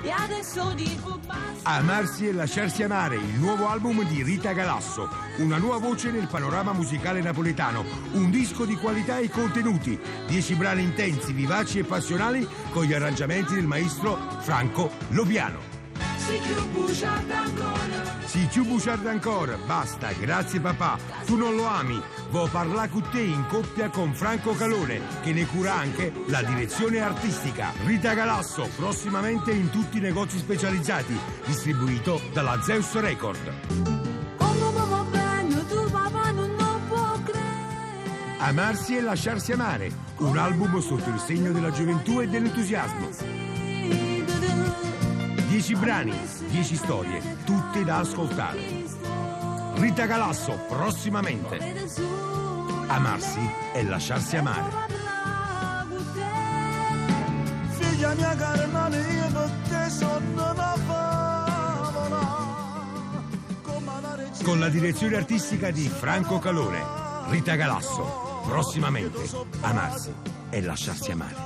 e adesso dico basta. Amarsi e lasciarsi amare, il nuovo album di Rita Galasso, una nuova voce nel panorama musicale napoletano, un disco di qualità e contenuti, 10 brani intensi, vivaci e passionali con gli arrangiamenti del maestro Franco Loviano. Si più bugiarda ancora, basta, grazie papà, tu non lo ami, vo parla con te in coppia con Franco Calone, che ne cura anche la direzione artistica. Rita Galasso, prossimamente in tutti i negozi specializzati, distribuito dalla Zeus Record. Amarsi e lasciarsi amare, un album sotto il segno della gioventù e dell'entusiasmo. 10 brani, 10 storie, tutte da ascoltare. Rita Galasso, prossimamente. Amarsi e lasciarsi amare. Figlia mia carnale, io per te sono una favola. Con la direzione artistica di Franco Calone. Rita Galasso, prossimamente. Amarsi e lasciarsi amare.